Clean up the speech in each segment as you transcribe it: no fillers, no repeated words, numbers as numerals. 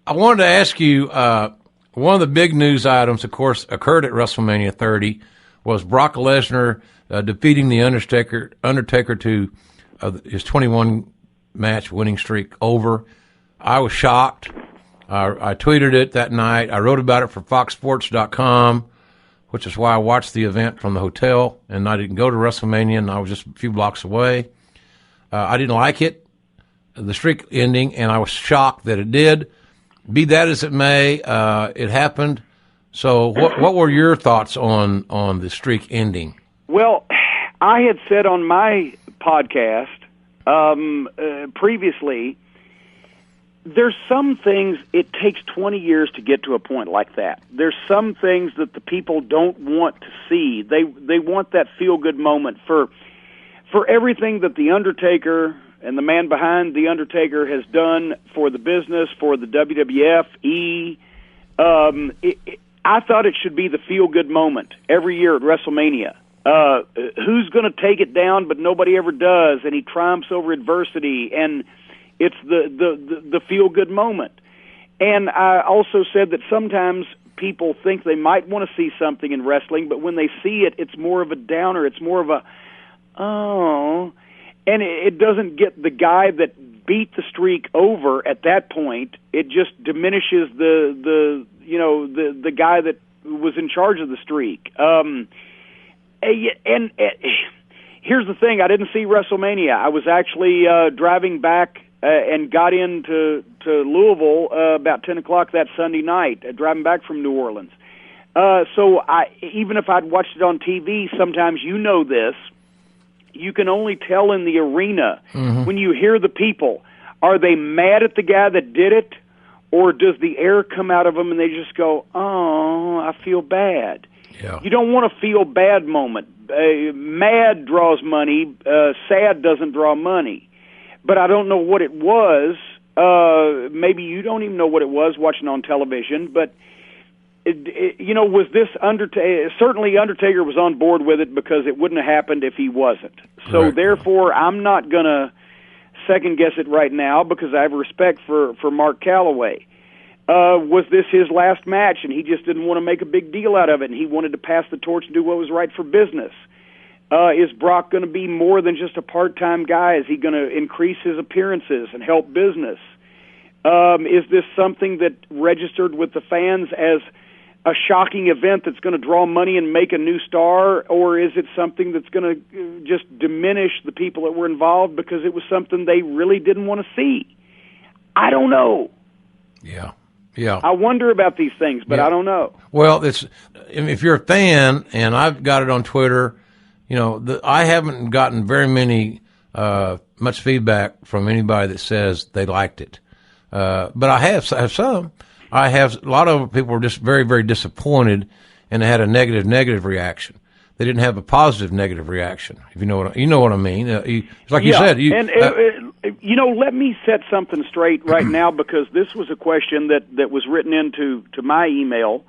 I wanted to ask you, one of the big news items, of course, occurred at WrestleMania 30 was Brock Lesnar defeating the Undertaker to his 21-match winning streak over. I was shocked. I tweeted it that night. I wrote about it for FoxSports.com, which is why I watched the event from the hotel, and I didn't go to WrestleMania, and I was just a few blocks away. I didn't like it, the streak ending, and I was shocked that it did. Be that as it may, it happened. So what were your thoughts on the streak ending? Well, I had said on my podcast previously, there's some things it takes 20 years to get to a point like that. There's some things that the people don't want to see. They want that feel-good moment for everything that The Undertaker and the man behind The Undertaker has done for the business, for the WWF, I thought it should be the feel-good moment every year at WrestleMania. Who's going to take it down, but nobody ever does, and he triumphs over adversity, and it's the feel-good moment. And I also said that sometimes people think they might want to see something in wrestling, but when they see it, it's more of a downer. It's more of a, oh, and it doesn't get the guy that beat the streak over at that point. It just diminishes the guy that was in charge of the streak. And here's the thing: I didn't see WrestleMania. I was actually driving back and got into Louisville about 10 o'clock that Sunday night, driving back from New Orleans. So even if I'd watched it on TV, sometimes you know this. You can only tell in the arena when you hear the people. Are they mad at the guy that did it, or does the air come out of them and they just go, oh, I feel bad? Yeah. You don't want a feel bad moment. Mad draws money. Sad doesn't draw money. But I don't know what it was. Maybe you don't even know what it was watching on television, but was this Undertaker? Certainly Undertaker was on board with it because it wouldn't have happened if he wasn't. So therefore, I'm not going to second-guess it right now because I have respect for Mark Calloway. Was this his last match, and he just didn't want to make a big deal out of it, and he wanted to pass the torch and do what was right for business? Is Brock going to be more than just a part-time guy? Is he going to increase his appearances and help business? Is this something that registered with the fans as a shocking event that's going to draw money and make a new star, or is it something that's going to just diminish the people that were involved because it was something they really didn't want to see? I don't know. Yeah. I wonder about these things, but I don't know. Well, if you're a fan, and I've got it on Twitter, I haven't gotten very much feedback from anybody that says they liked it. But I have some. A lot of people were just very, very disappointed, and they had a negative reaction. They didn't have a positive negative reaction. If you know what I mean. It's like you said. Let me set something straight right now because this was a question that was written into my email.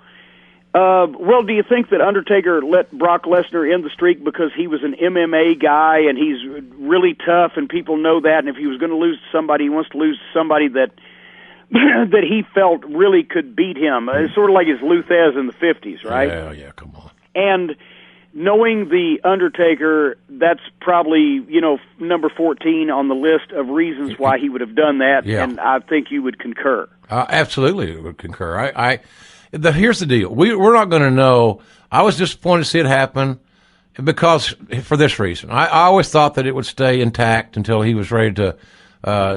Well, do you think that Undertaker let Brock Lesnar end the streak because he was an MMA guy and he's really tough and people know that, and if he was going to lose to somebody, he wants to lose to somebody that that he felt really could beat him? It's sort of like his Lou Thez in the 50s, right? Yeah, come on. And knowing the Undertaker, that's probably, number 14 on the list of reasons why he would have done that, and I think you would concur. Absolutely would concur. Here's the deal. We're not going to know. I was disappointed to see it happen because, for this reason. I always thought that it would stay intact until he was ready to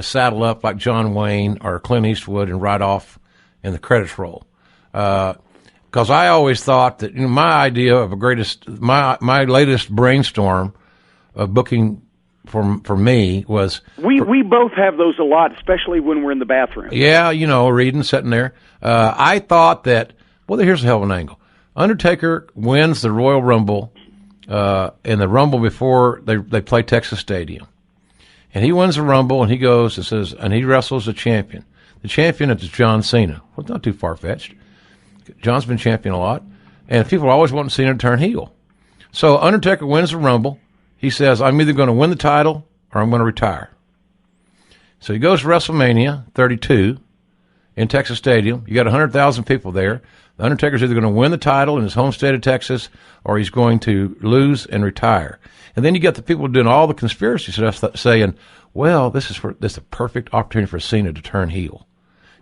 saddle up like John Wayne or Clint Eastwood and ride off in the credits roll. Because I always thought that my idea of my latest brainstorm of booking for me was we both have those a lot, especially when we're in the bathroom. Yeah, reading, sitting there. I thought that. Well, here's a hell of an angle. Undertaker wins the Royal Rumble in the Rumble before they play Texas Stadium, and he wins the Rumble, and he goes and says, and he wrestles the champion. The champion is John Cena. Well, it's not too far fetched. John's been champion a lot, and people always want Cena to turn heel. So Undertaker wins the Rumble. He says, I'm either going to win the title or I'm going to retire. So he goes to WrestleMania 32, in Texas Stadium. You got 100,000 people there. The Undertaker's either going to win the title in his home state of Texas, or he's going to lose and retire. And then you got the people doing all the conspiracy stuff saying, well, this is a perfect opportunity for Cena to turn heel.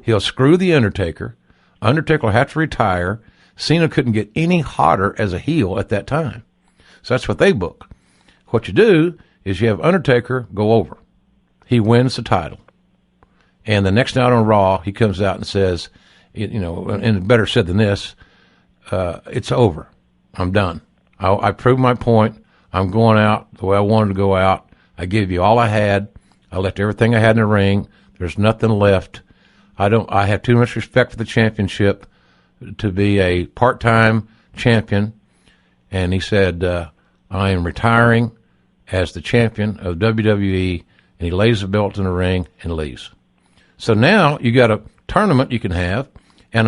He'll screw the Undertaker. Undertaker will have to retire. Cena couldn't get any hotter as a heel at that time. So that's what they book. What you do is you have Undertaker go over. He wins the title. And the next night on Raw, he comes out and says, and better said than this, it's over. I'm done. I proved my point. I'm going out the way I wanted to go out. I gave you all I had. I left everything I had in the ring. There's nothing left. I have too much respect for the championship to be a part-time champion. And he said, I am retiring as the champion of WWE, and he lays the belt in the ring and leaves. So now you got a tournament you can have, and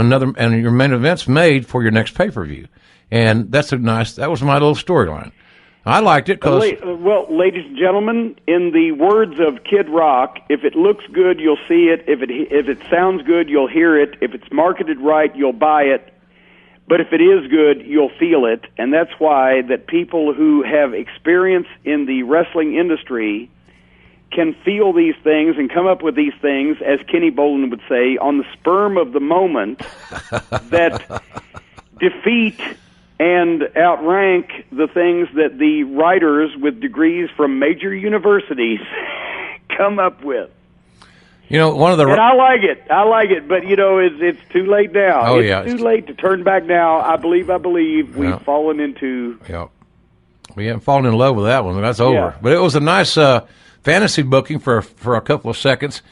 your main event's made for your next pay-per-view. And that was my little storyline. I liked it because... Well, ladies and gentlemen, in the words of Kid Rock, if it looks good, you'll see it. If it sounds good, you'll hear it. If it's marketed right, you'll buy it. But if it is good, you'll feel it. And that's why that people who have experience in the wrestling industry can feel these things and come up with these things, as Kenny Bolin would say, on the sperm of the moment that defeat and outrank the things that the writers with degrees from major universities come up with. One of the... And I like it, but, it's too late now. Oh, it's too late to turn back now. I believe we've fallen into... Yeah. We haven't fallen in love with that one. That's over. Yeah. But it was a nice fantasy booking for a couple of seconds.